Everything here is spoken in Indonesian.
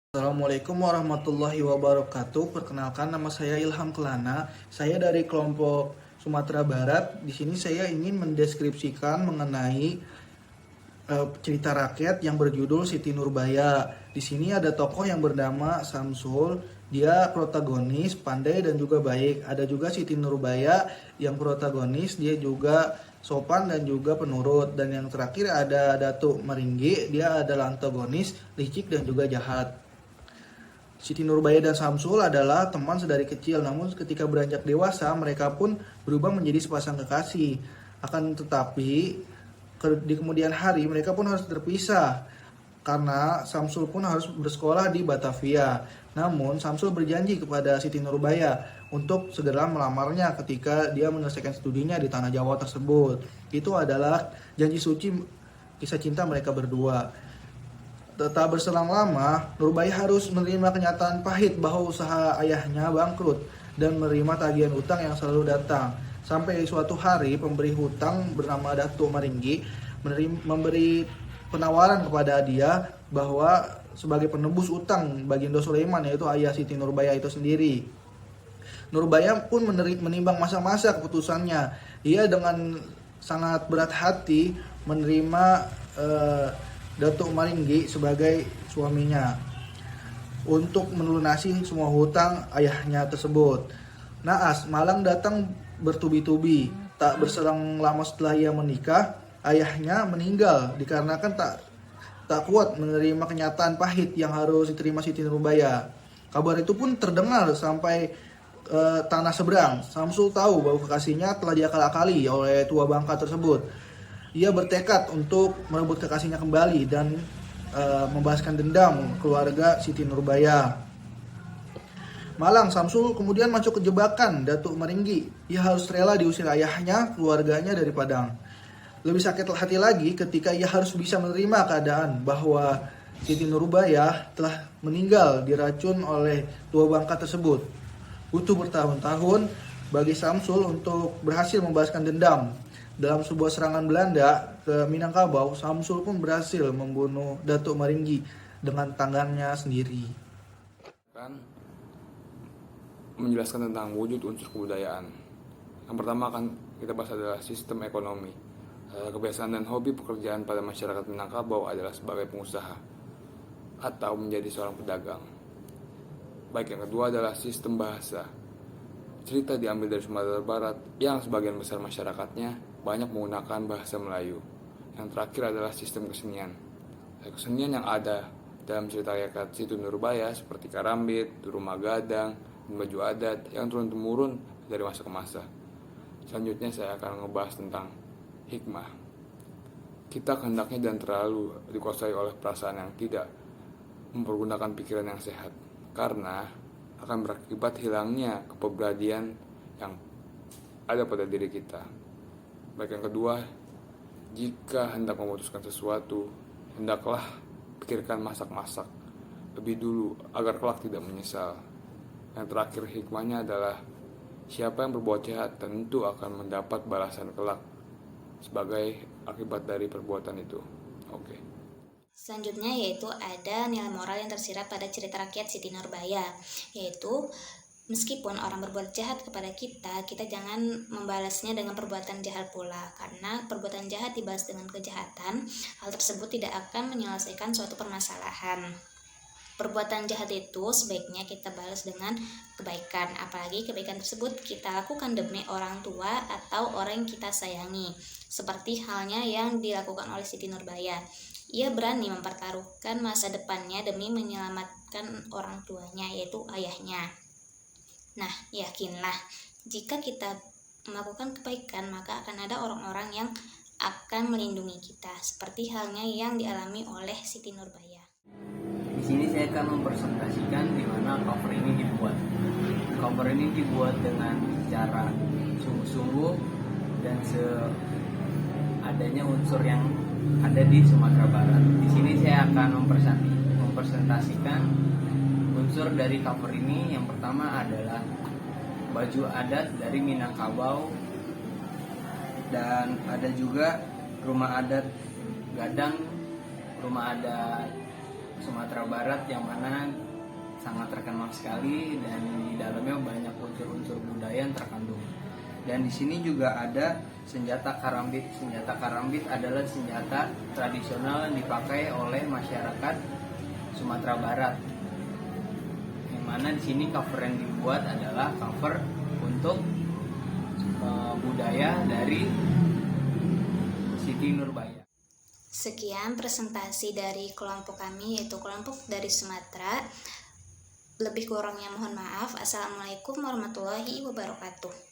Assalamualaikum warahmatullahi wabarakatuh. Perkenalkan, nama saya Ilham Kelana. Saya dari kelompok Sumatera Barat. Di sini saya ingin mendeskripsikan mengenai cerita rakyat yang berjudul Siti Nurbaya. Di sini ada tokoh yang bernama Samsul. Dia protagonis, pandai dan juga baik. Ada juga Siti Nurbaya yang protagonis, dia juga sopan dan juga penurut. Dan yang terakhir ada Datuk Meringgi, dia adalah antagonis, licik dan juga jahat. Siti Nurbaya dan Samsul adalah teman sedari kecil, namun ketika beranjak dewasa mereka pun berubah menjadi sepasang kekasih. Akan tetapi di kemudian hari mereka pun harus terpisah karena Samsul pun harus bersekolah di Batavia. Namun Samsul berjanji kepada Siti Nurbaya untuk segera melamarnya ketika dia menyelesaikan studinya di tanah Jawa tersebut. Itu adalah janji suci kisah cinta mereka berdua. Tak berselang lama, Nurbaya harus menerima kenyataan pahit bahwa usaha ayahnya bangkrut dan menerima tagihan utang yang selalu datang. Sampai suatu hari pemberi hutang bernama Datuk Meringgi memberi penawaran kepada dia bahwa sebagai penebus utang Bagindo Sulaiman, yaitu ayah Siti Nurbaya itu sendiri. Nurbaya pun menimbang masa-masa keputusannya. Ia dengan sangat berat hati menerima Datuk Meringgi sebagai suaminya untuk melunasi semua hutang ayahnya tersebut. Naas, malang datang bertubi-tubi. Tak berselang lama setelah ia menikah, ayahnya meninggal dikarenakan tak kuat menerima kenyataan pahit yang harus diterima Siti Nurbaya. Kabar itu pun terdengar sampai tanah seberang. Samsul tahu bahwa kekasihnya telah diakal-akali oleh tua bangka tersebut. Ia bertekad untuk merebut kekasihnya kembali dan membalaskan dendam keluarga Siti Nurbaya. Malang, Samsul kemudian masuk ke jebakan Datuk Meringgi. Ia harus rela diusir ayahnya, keluarganya dari Padang. Lebih sakit hati lagi ketika ia harus bisa menerima keadaan bahwa Siti Nurbaya telah meninggal diracun oleh tua bangka tersebut. Butuh bertahun-tahun bagi Samsul untuk berhasil membalaskan dendam. Dalam sebuah serangan Belanda ke Minangkabau, Samsul pun berhasil membunuh Datuk Meringgi dengan tangannya sendiri. Kan menjelaskan tentang wujud unsur kebudayaan. Yang pertama akan kita bahas adalah sistem ekonomi. Kebiasaan dan hobi pekerjaan pada masyarakat Minangkabau adalah sebagai pengusaha atau menjadi seorang pedagang. Baik, yang kedua adalah sistem bahasa. Cerita diambil dari Sumatera Barat yang sebagian besar masyarakatnya banyak menggunakan bahasa Melayu. Yang terakhir adalah sistem kesenian. Kesenian yang ada dalam cerita rakyat Siti Nurbaya seperti karambit, rumah gadang, dan baju adat yang turun-temurun dari masa ke masa. Selanjutnya saya akan ngebahas tentang hikmah. Kita hendaknya dan terlalu dikuasai oleh perasaan yang tidak mempergunakan pikiran yang sehat, karena akan berakibat hilangnya kepribadian yang ada pada diri kita. Baik, yang kedua, jika hendak memutuskan sesuatu, hendaklah pikirkan masak-masak lebih dulu agar kelak tidak menyesal. Yang terakhir, hikmahnya adalah siapa yang berbuat jahat tentu akan mendapat balasan kelak sebagai akibat dari perbuatan itu. Oke. Selanjutnya yaitu ada nilai moral yang tersirat pada cerita rakyat Siti Nurbaya, yaitu meskipun orang berbuat jahat kepada kita, kita jangan membalasnya dengan perbuatan jahat pula, karena perbuatan jahat dibalas dengan kejahatan, hal tersebut tidak akan menyelesaikan suatu permasalahan. Perbuatan jahat itu sebaiknya kita balas dengan kebaikan, apalagi kebaikan tersebut kita lakukan demi orang tua atau orang yang kita sayangi, seperti halnya yang dilakukan oleh Siti Nurbaya. Ia berani mempertaruhkan masa depannya demi menyelamatkan orang tuanya, yaitu ayahnya. Nah, yakinlah, jika kita melakukan kebaikan, maka akan ada orang-orang yang akan melindungi kita, seperti halnya yang dialami oleh Siti Nurbaya. Di sini saya akan mempresentasikan di mana cover ini dibuat. Cover ini dibuat dengan cara sungguh-sungguh dan seadanya unsur yang ada di Sumatera Barat. Di sini saya akan mempresentasikan unsur dari cover ini. Yang pertama adalah baju adat dari Minangkabau, dan ada juga rumah adat Gadang, rumah adat Sumatera Barat yang mana sangat terkenal sekali dan di dalamnya banyak unsur-unsur budaya yang terkandung. Dan di sini juga ada senjata karambit. Senjata karambit adalah senjata tradisional yang dipakai oleh masyarakat Sumatera Barat. Yang mana di sini cover yang dibuat adalah cover untuk budaya dari Siti Nurbaya. Sekian presentasi dari kelompok kami, yaitu kelompok dari Sumatera. Lebih kurangnya mohon maaf. Assalamualaikum warahmatullahi wabarakatuh.